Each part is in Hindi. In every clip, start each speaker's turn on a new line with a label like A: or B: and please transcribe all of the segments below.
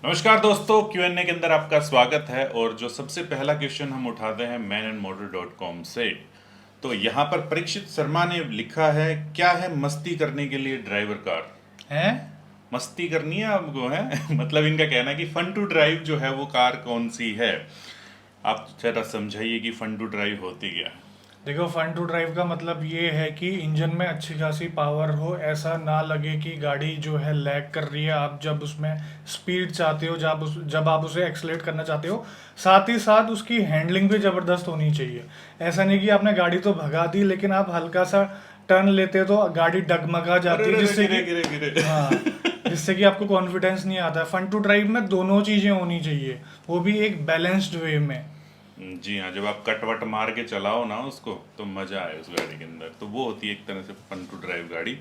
A: नमस्कार दोस्तों, Q&A के अंदर आपका स्वागत है। और जो सबसे पहला क्वेश्चन हम उठाते हैं manandmotor.com से। तो यहाँ पर परीक्षित शर्मा ने लिखा है, क्या है मस्ती करने के लिए ड्राइवर कार?
B: हैं?
A: मस्ती करनी है आपको, है? मतलब इनका कहना है कि फन टू ड्राइव जो है वो कार कौन सी है। आप जरा समझाइए कि फन टू ड्राइव होती क्या है।
B: देखो, फन टू ड्राइव का मतलब ये है कि इंजन में अच्छी खासी पावर हो, ऐसा ना लगे कि गाड़ी जो है लैग कर रही है। आप जब उसमें स्पीड चाहते हो, जब आप उसे एक्सलेट करना चाहते हो, साथ ही साथ उसकी हैंडलिंग भी ज़बरदस्त होनी चाहिए। ऐसा नहीं कि आपने गाड़ी तो भगा दी, लेकिन आप हल्का सा टर्न लेते हो तो गाड़ी डगमगा
A: अरे
B: जाती है,
A: अरे अरे,
B: जिससे
A: गिरे
B: कि
A: गिरे गिरे।
B: हाँ, जिससे कि आपको कॉन्फिडेंस नहीं आता है। फन टू ड्राइव में दोनों चीज़ें होनी चाहिए, वो भी एक बैलेंस्ड वे में।
A: जी हाँ, जब आप कट वट मार के चलाओ ना उसको तो मजा आए उस गाड़ी के अंदर, तो वो होती है एक तरह से फन टू ड्राइव गाड़ी।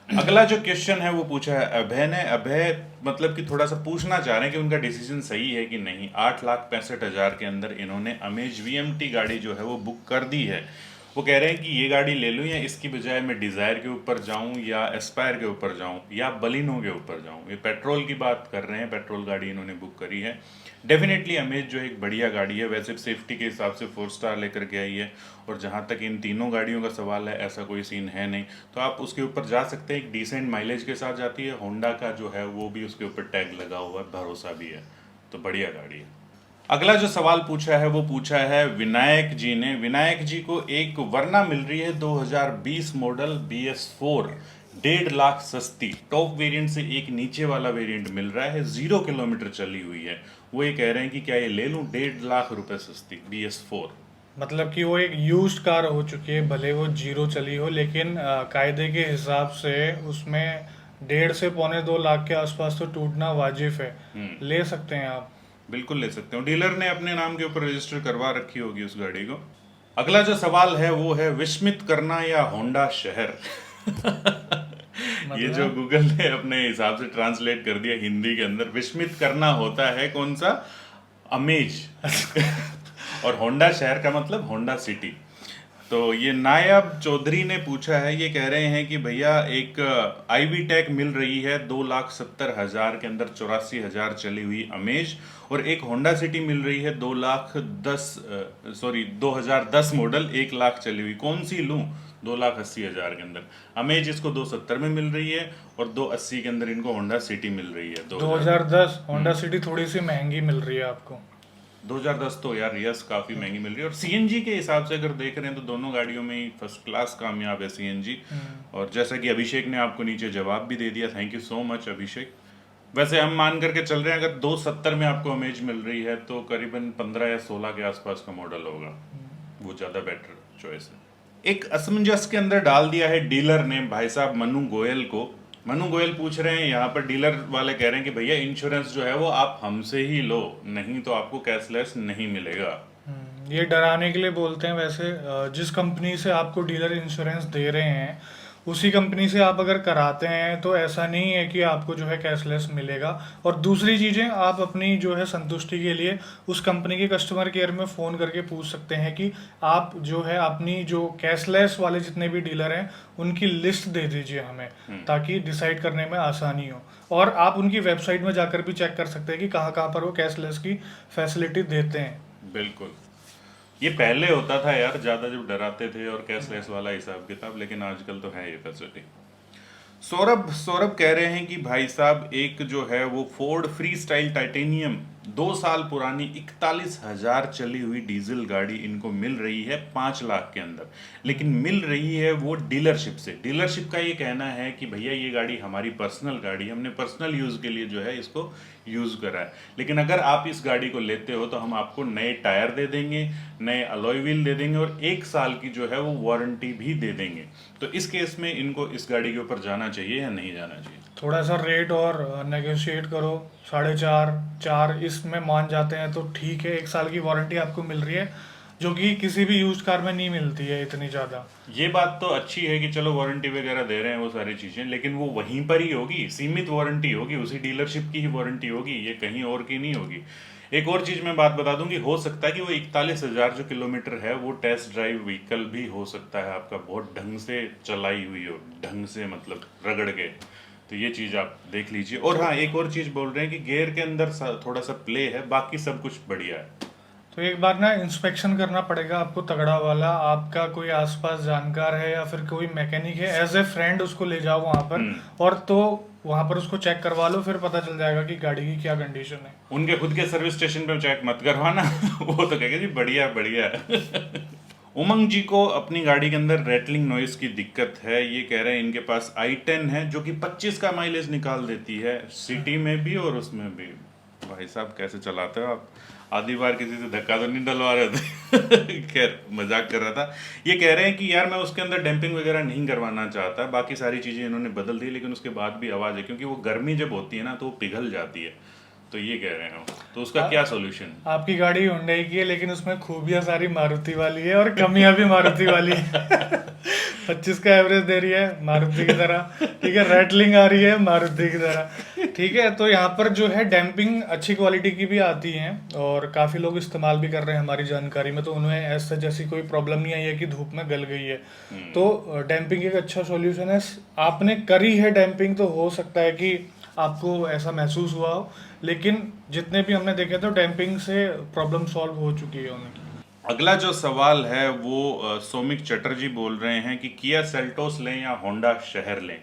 A: अगला जो क्वेश्चन है वो पूछा है अभय ने। अभय मतलब कि थोड़ा सा पूछना चाह रहे हैं कि उनका डिसीजन सही है कि नहीं। 8,65,000 के अंदर इन्होंने अमेज वीएमटी गाड़ी जो है वो बुक कर दी है। वो कह रहे हैं कि ये गाड़ी ले लूँ या इसकी बजाय मैं डिज़ायर के ऊपर जाऊं या एस्पायर के ऊपर जाऊं या बलिनो के ऊपर जाऊं। ये पेट्रोल की बात कर रहे हैं, पेट्रोल गाड़ी इन्होंने बुक करी है। डेफिनेटली अमेज जो एक बढ़िया गाड़ी है, वैसे सेफ्टी के हिसाब से 4 स्टार लेकर के आई है। और जहाँ तक इन तीनों गाड़ियों का सवाल है, ऐसा कोई सीन है नहीं, तो आप उसके ऊपर जा सकते हैं। एक डिसेंट माइलेज के साथ जाती है। होंडा का जो है वो भी उसके ऊपर टैग लगा हुआ है, भरोसा भी है, तो बढ़िया गाड़ी है। अगला जो सवाल पूछा है वो पूछा है विनायक जी ने। विनायक जी को एक वरना मिल रही है 2020 मॉडल BS4, 1.5 लाख सस्ती। टॉप वेरिएंट से एक नीचे वाला वेरिएंट मिल रहा है, 0 किलोमीटर चली हुई है। वो ये कह रहे हैं कि क्या ये ले लूं 1.5 लाख रुपए सस्ती BS4।
B: मतलब कि वो एक यूज्ड कार हो चुकी है, भले वो जीरो चली हो, लेकिन कायदे के हिसाब से उसमें 1.5 से 2.25 लाख के आसपास तो टूटना वाजिब है। ले सकते हैं आप।
A: बिल्कुल ले सकते हो, डीलर ने अपने नाम के ऊपर रजिस्टर करवा रखी होगी उस गाड़ी को। अगला जो सवाल है वो है विस्मित करना या होंडा शहर। ये जो
B: मतलब
A: गूगल ने अपने हिसाब से ट्रांसलेट कर दिया हिंदी के अंदर, विस्मित करना होता है कौन सा? अमेज। और होंडा शहर का मतलब होंडा सिटी। तो ये नायाब चौधरी ने पूछा है, ये कह रहे हैं कि भैया एक आईवी टेक मिल रही है 2,70,000 के अंदर, 84,000 चली हुई अमेज। और एक होंडा सिटी मिल रही है 2010 मॉडल, 1 लाख चली हुई। कौन सी लूं? 2,80,000 के अंदर अमेज इसको 270 में मिल रही है, और 280 के अंदर इनको होंडा सिटी मिल रही है 2000।
B: 2010 होंडा सिटी थोड़ी सी महंगी मिल रही है आपको।
A: 2010 तो यार यस काफ़ी महंगी मिल रही है। और सीएनजी के हिसाब से अगर देख रहे हैं तो दोनों गाड़ियों में ही फर्स्ट क्लास कामयाब है सीएनजी। और जैसा कि अभिषेक ने आपको नीचे जवाब भी दे दिया, थैंक यू सो मच अभिषेक। वैसे हम मान करके चल रहे हैं अगर 270 में आपको अमेज मिल रही है तो करीबन 15 या 16 के आसपास का मॉडल होगा, वो ज़्यादा बेटर चॉइस है। एक असमंजस के अंदर डाल दिया है डीलर ने भाई साहब मनु गोयल को। मनु गोयल पूछ रहे हैं यहाँ पर, डीलर वाले कह रहे हैं कि भैया इंश्योरेंस जो है वो आप हमसे ही लो, नहीं तो आपको कैशलेस नहीं मिलेगा।
B: ये डराने के लिए बोलते हैं। वैसे जिस कंपनी से आपको डीलर इंश्योरेंस दे रहे हैं, उसी कंपनी से आप अगर कराते हैं तो ऐसा नहीं है कि आपको जो है कैशलेस मिलेगा। और दूसरी चीज़ें, आप अपनी जो है संतुष्टि के लिए उस कंपनी के कस्टमर केयर में फ़ोन करके पूछ सकते हैं कि आप जो है अपनी जो कैशलेस वाले जितने भी डीलर हैं उनकी लिस्ट दे दीजिए हमें, ताकि डिसाइड करने में आसानी हो। और आप उनकी वेबसाइट में जाकर भी चेक कर सकते हैं कि कहाँ कहाँ पर वो कैशलेस की फैसिलिटी देते हैं।
A: बिल्कुल, ये पहले होता था यार, ज़्यादा जब डराते थे और कैशलेस वाला हिसाब किताब, लेकिन आजकल तो है ये फैसिलिटी। सौरभ सौरभ कह रहे हैं कि भाई साहब एक जो है वो फोर्ड फ्री स्टाइल टाइटेनियम 2 साल पुरानी 41,000 चली हुई डीजल गाड़ी इनको मिल रही है 5 लाख के अंदर। लेकिन मिल रही है वो डीलरशिप से। डीलरशिप का ये कहना है कि भैया ये गाड़ी हमारी पर्सनल गाड़ी है, हमने पर्सनल यूज़ के लिए जो है इसको यूज़ करा है। लेकिन अगर आप इस गाड़ी को लेते हो तो हम आपको नए टायर दे देंगे, नए अलॉय व्हील दे देंगे, और 1 साल की जो है वो वारंटी भी दे देंगे। तो इस केस में इनको इस गाड़ी के ऊपर जाना चाहिए या नहीं जाना चाहिए?
B: थोड़ा सा रेट और नेगोशिएट करो। 4.5 4 इसमें मान जाते हैं तो ठीक है। 1 साल की वारंटी आपको मिल रही है, जो कि किसी भी यूज्ड कार में नहीं मिलती है इतनी ज़्यादा।
A: ये बात तो अच्छी है कि चलो वारंटी वगैरह दे रहे हैं वो सारी चीजें, लेकिन वो वहीं पर ही होगी, सीमित वारंटी होगी, उसी डीलरशिप की ही वारंटी होगी, ये कहीं और की नहीं होगी। एक और चीज मैं बात बता दूं कि हो सकता है कि वो 41,000 जो किलोमीटर है वो टेस्ट ड्राइव व्हीकल भी हो सकता है आपका, बहुत ढंग से चलाई हुई हो, ढंग से मतलब रगड़ के। तो ये चीज़ आप देख लीजिए। और हाँ, एक और चीज़ बोल रहे हैं कि गियर के अंदर थोड़ा सा प्ले है, बाकी सब कुछ बढ़िया है।
B: तो एक बार ना इंस्पेक्शन करना पड़ेगा आपको तगड़ा वाला। आपका कोई आसपास जानकार है या फिर कोई मैकेनिक है, एज ए फ्रेंड उसको ले जाओ वहां पर, और तो वहां पर उसको चेक करवा लो, फिर पता चल जाएगा कि गाड़ी की क्या कंडीशन है।
A: उनके खुद के सर्विस स्टेशन पे चेक मत करवाना वो तो कहेगा जी बढ़िया बढ़िया है। उमंग जी को अपनी गाड़ी के अंदर रैटलिंग नॉइस की दिक्कत है। ये कह रहे हैं इनके पास i10 है जो कि 25 का माइलेज निकाल देती है, सिटी में भी और उसमें भी। भाई साहब कैसे चलाते हो आप? आधी बार किसी से धक्का तो नहीं डलवा रहे थे? खैर मजाक कर रहा था। ये कह रहे हैं कि यार मैं उसके अंदर डैम्पिंग वगैरह नहीं करवाना चाहता, बाकी सारी चीज़ें इन्होंने बदल दी, लेकिन उसके बाद भी आवाज़ है, क्योंकि वो गर्मी जब होती है ना तो वो पिघल जाती है। तो ये कह रहे हैं वो। तो उसका क्या सोल्यूशन?
B: आपकी गाड़ी हुंडई की है, लेकिन उसमें खूबियां सारी मारुति वाली है और कमियां भी मारुति वाली है। 25 का एवरेज दे रही है मारुति की तरह, ठीक है, रेटलिंग आ रही है मारुति की तरह, ठीक है। तो यहाँ पर जो है डैम्पिंग अच्छी क्वालिटी की भी आती है और काफी लोग इस्तेमाल भी कर रहे हैं हमारी जानकारी में, तो उन्हें ऐसा जैसी कोई प्रॉब्लम नहीं आई है कि धूप में गल गई है। तो डैम्पिंग एक अच्छा सॉल्यूशन है। आपने करी है डैम्पिंग तो हो सकता है कि आपको ऐसा महसूस हुआ हो, लेकिन जितने भी हमने देखे तो डैम्पिंग से प्रॉब्लम सॉल्व हो चुकी है उन्हें।
A: अगला जो सवाल है वो सौमिक चटर्जी बोल रहे हैं कि किया सेल्टोस लें या होंडा शहर लें।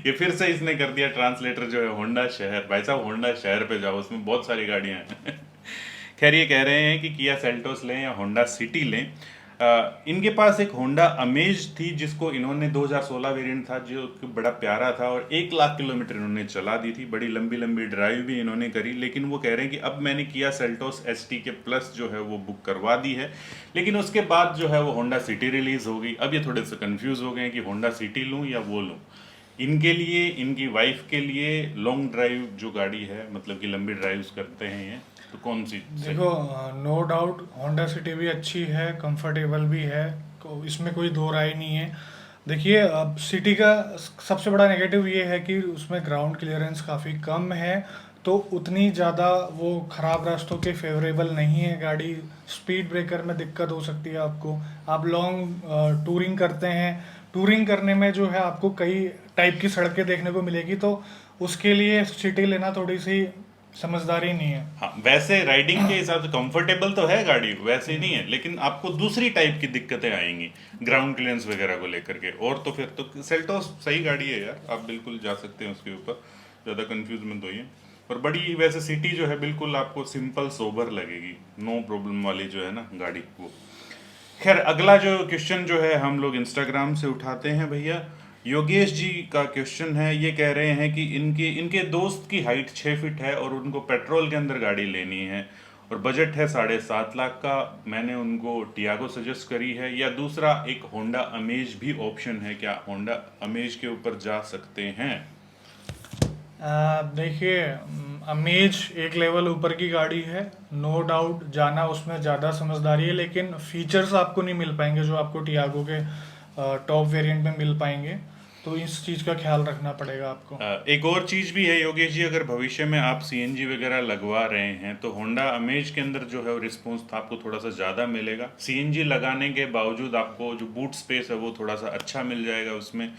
A: ये फिर से इसने कर दिया ट्रांसलेटर जो है होंडा शहर। भाई साहब होंडा शहर पे जाओ, उसमें बहुत सारी गाड़ियां हैं। खैर ये कह रहे हैं कि किया सेल्टोस लें या होंडा सिटी लें। इनके पास एक होंडा अमेज थी जिसको इन्होंने 2016 वेरिएंट था जो कि बड़ा प्यारा था और 1 लाख किलोमीटर इन्होंने चला दी थी, बड़ी लंबी लंबी ड्राइव भी इन्होंने करी। लेकिन वो कह रहे हैं कि अब मैंने किया सेल्टोस ST के प्लस जो है वो बुक करवा दी है, लेकिन उसके बाद जो है वो होंडा सिटी रिलीज हो गई। अब ये थोड़े से कंफ्यूज हो गए हैं कि होंडा सिटी लूँ या वो लूँ। इनके लिए, इनकी वाइफ के लिए लॉन्ग ड्राइव जो गाड़ी है, मतलब कि लंबी ड्राइव्स करते हैं ये, तो कौन सी सही?
B: देखो, नो डाउट होंडा सिटी भी अच्छी है, कंफर्टेबल भी है, इसमें कोई दो राय नहीं है। देखिए, अब सिटी का सबसे बड़ा नेगेटिव ये है कि उसमें ग्राउंड क्लियरेंस काफ़ी कम है, तो उतनी ज़्यादा वो ख़राब रास्तों के फेवरेबल नहीं है गाड़ी। स्पीड ब्रेकर में दिक्कत हो सकती है आपको। आप लॉन्ग टूरिंग करते हैं, टूरिंग करने में जो है आपको कई टाइप की सड़कें देखने को मिलेगी, तो उसके लिए सिटी लेना थोड़ी सी समझदारी नहीं है।
A: हाँ, वैसे राइडिंग के हिसाब से कंफर्टेबल तो है गाड़ी, वैसे ही नहीं है, लेकिन आपको दूसरी टाइप की दिक्कतें आएंगी ग्राउंड क्लियरेंस वगैरह को लेकर के। और तो फिर तो सेल्टोस सही गाड़ी है यार, आप बिल्कुल जा सकते हैं उसके ऊपर, ज़्यादा कंफ्यूज मत होइए। और बड़ी वैसे सिटी जो है बिल्कुल आपको सिंपल सोबर लगेगी, नो प्रॉब्लम वाली जो है ना गाड़ी वो। खैर अगला जो क्वेश्चन जो है हम लोग इंस्टाग्राम से उठाते हैं भैया। योगेश जी का क्वेश्चन है, ये कह रहे हैं कि इनके इनके दोस्त की हाइट 6 फीट है और उनको पेट्रोल के अंदर गाड़ी लेनी है और बजट है 7.5 लाख का। मैंने उनको टियागो सजेस्ट करी है, या दूसरा एक होंडा अमेज भी ऑप्शन है, क्या होंडा अमेज के ऊपर जा सकते हैं?
B: देखिए, अमेज एक लेवल ऊपर की गाड़ी है, नो डाउट जाना उसमें ज़्यादा समझदारी है, लेकिन फीचर्स आपको नहीं मिल पाएंगे जो आपको टियागो के टॉप वेरिएंट में मिल पाएंगे, तो इस चीज़ का ख्याल रखना पड़ेगा आपको।
A: एक और चीज़ भी है योगेश जी, अगर भविष्य में आप CNG वगैरह लगवा रहे हैं तो होंडा अमेज के अंदर जो है वो रिस्पॉन्स आपको थोड़ा सा ज़्यादा मिलेगा। CNG लगाने के बावजूद आपको जो बूट स्पेस है वो थोड़ा सा अच्छा मिल जाएगा उसमें।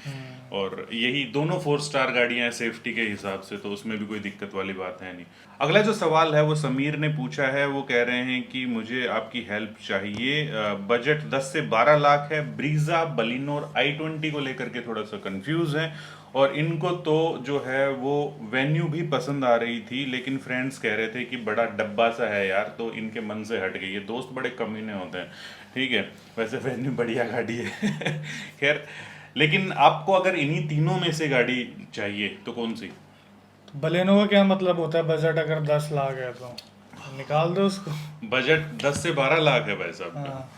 A: और यही दोनों 4 स्टार गाड़ियां हैं सेफ्टी के हिसाब से, तो उसमें भी कोई दिक्कत वाली बात है नहीं। अगला जो सवाल है वो समीर ने पूछा है, वो कह रहे हैं कि मुझे आपकी हेल्प चाहिए। बजट 10 से 12 लाख है, ब्रीजा, बलिनो और i20 को लेकर के थोड़ा सा कंफ्यूज है। और इनको तो जो है वो वेन्यू भी पसंद आ रही थी, लेकिन फ्रेंड्स कह रहे थे कि बड़ा डब्बा सा है यार, तो इनके मन से हट गई। ये दोस्त बड़े कमीने होते हैं, ठीक है, वैसे वेन्यू बढ़िया गाड़ी है। खैर, लेकिन आपको अगर इन्हीं तीनों में से गाड़ी चाहिए तो कौन सी?
B: तो बलेनो का क्या मतलब होता है? बजट अगर 10 लाख है तो निकाल दो उसको।
A: बजट 10 से 12 लाख है भाई साहब।
B: हाँ,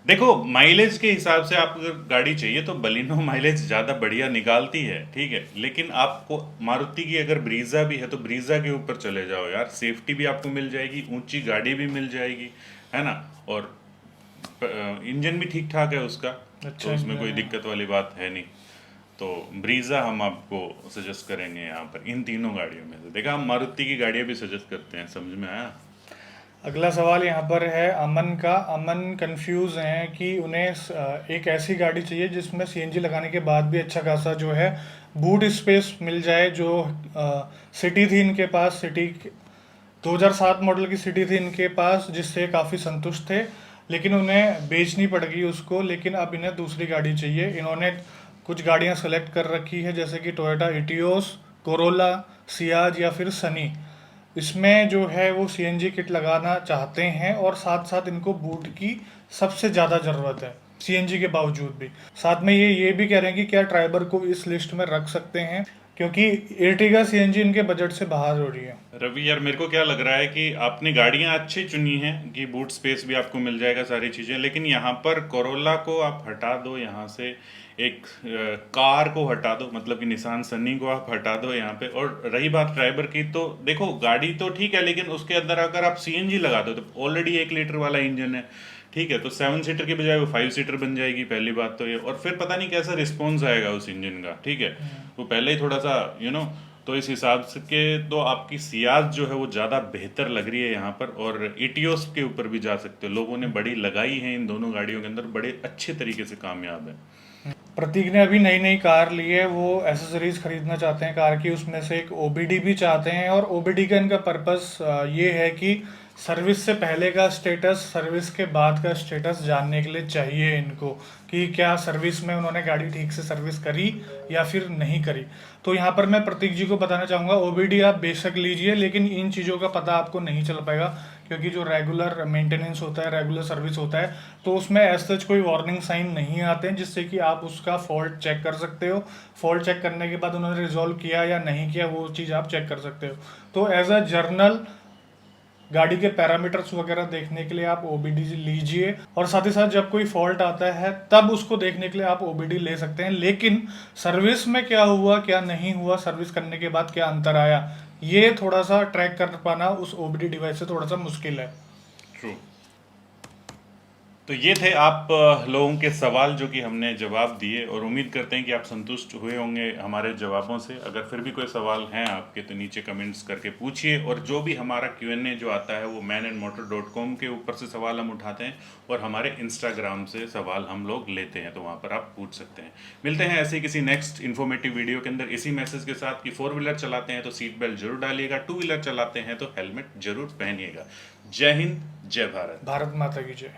A: देखो, माइलेज के हिसाब से आप अगर गाड़ी चाहिए तो बलिनो माइलेज ज़्यादा बढ़िया निकालती है, ठीक है, लेकिन आपको मारुति की अगर ब्रीजा भी है तो ब्रीजा के ऊपर चले जाओ यार, सेफ्टी भी आपको मिल जाएगी, ऊंची गाड़ी भी मिल जाएगी, है ना, और इंजन भी ठीक ठाक है उसका,
B: अच्छा
A: तो उसमें
B: इंजन
A: कोई
B: है।
A: दिक्कत वाली बात है नहीं। तो ब्रीजा हम आपको सजेस्ट करेंगे यहाँ पर इन तीनों गाड़ियों में से। देखा, हम मारुति की गाड़ियाँ भी सजेस्ट करते हैं, समझ में आया?
B: अगला सवाल यहाँ पर है अमन का। अमन कंफ्यूज हैं कि उन्हें एक ऐसी गाड़ी चाहिए जिसमें सीएनजी लगाने के बाद भी अच्छा खासा जो है बूट स्पेस मिल जाए। जो सिटी थी इनके पास, सिटी 2007 मॉडल की सिटी थी इनके पास, जिससे काफ़ी संतुष्ट थे, लेकिन उन्हें बेचनी पड़ गई उसको। लेकिन अब इन्हें दूसरी गाड़ी चाहिए। इन्होंने कुछ गाड़ियाँ सेलेक्ट कर रखी है, जैसे कि टोयोटा इटियोस, कोरोला, सियाज या फिर सनी। इसमें जो है वो सीएनजी किट लगाना चाहते हैं और साथ साथ इनको बूट की सबसे ज़्यादा ज़रूरत है सीएनजी के बावजूद भी। साथ में ये भी कह रहे हैं कि क्या ट्राइबर को इस लिस्ट में रख सकते हैं, क्योंकि एर्टिगा सीएनजी इनके बजट से बाहर हो रही है।
A: रवि यार, मेरे को क्या लग रहा है कि आपने गाड़ियां अच्छी चुनी हैं कि बूट स्पेस भी आपको मिल जाएगा, सारी चीज़ें, लेकिन यहाँ पर कोरोला को आप हटा दो यहाँ से, एक कार को हटा दो, मतलब कि निसान सन्नी को आप हटा दो यहाँ पे। और रही बात ड्राइवर की, तो देखो गाड़ी तो ठीक है, लेकिन उसके अंदर अगर आप सीएनजी लगा दो तो ऑलरेडी 1 लीटर वाला इंजन है, ठीक है, तो 7 सीटर की बजाय वो 5 सीटर बन जाएगी, पहली बात तो ये। और फिर पता नहीं कैसा रिस्पॉन्स आएगा उस इंजन का, ठीक है, वो पहले ही थोड़ा सा तो इस हिसाब से के तो आपकी सियाज जो है वो ज़्यादा बेहतर लग रही है यहाँ पर। और इटियोस के ऊपर भी जा सकते हो, लोगों ने बड़ी लगाई है इन दोनों गाड़ियों के अंदर, बड़े अच्छे तरीके से कामयाब है।
B: प्रतीक ने अभी नई नई कार ली है, वो एसेसरीज खरीदना चाहते हैं कार की, उसमें से एक ओबीडी भी चाहते हैं। और ओबीडी का इनका पर्पस ये है कि सर्विस से पहले का स्टेटस, सर्विस के बाद का स्टेटस जानने के लिए चाहिए इनको, कि क्या सर्विस में उन्होंने गाड़ी ठीक से सर्विस करी या फिर नहीं करी। तो यहाँ पर मैं प्रतीक जी को बताना चाहूँगा, ओबीडी आप बेशक लीजिए, लेकिन इन चीज़ों का पता आपको नहीं चल पाएगा, क्योंकि जो रेगुलर मेंटेनेंस होता है, रेगुलर सर्विस होता है, तो उसमें एज सच कोई वार्निंग साइन नहीं आते हैं जिससे कि आप उसका फॉल्ट चेक कर सकते हो। फॉल्ट चेक करने के बाद उन्होंने रिजॉल्व किया या नहीं किया, वो चीज़ आप चेक कर सकते हो। तो एज अ जर्नल गाड़ी के पैरामीटर्स वगैरह देखने के लिए आप ओबीडी लीजिए, और साथ ही साथ जब कोई फॉल्ट आता है तब उसको देखने के लिए आप ओबीडी ले सकते हैं। लेकिन सर्विस में क्या हुआ क्या नहीं हुआ, सर्विस करने के बाद क्या अंतर आया, ये थोड़ा सा ट्रैक कर पाना उस ओबीडी डिवाइस से थोड़ा सा मुश्किल है।
A: ट्रू। तो ये थे आप लोगों के सवाल जो कि हमने जवाब दिए, और उम्मीद करते हैं कि आप संतुष्ट हुए होंगे हमारे जवाबों से। अगर फिर भी कोई सवाल हैं आपके तो नीचे कमेंट्स करके पूछिए। और जो भी हमारा Q&A जो आता है वो manandmotor.com के ऊपर से सवाल हम उठाते हैं, और हमारे इंस्टाग्राम से सवाल हम लोग लेते हैं, तो वहाँ पर आप पूछ सकते हैं। मिलते हैं ऐसे किसी नेक्स्ट इन्फॉर्मेटिव वीडियो के अंदर इसी मैसेज के साथ कि 4 व्हीलर चलाते हैं तो सीट बेल्ट जरूर डालिएगा, 2 व्हीलर चलाते हैं तो हेलमेट जरूर पहनिएगा। जय हिंद, जय भारत।
B: भारत माता की जय।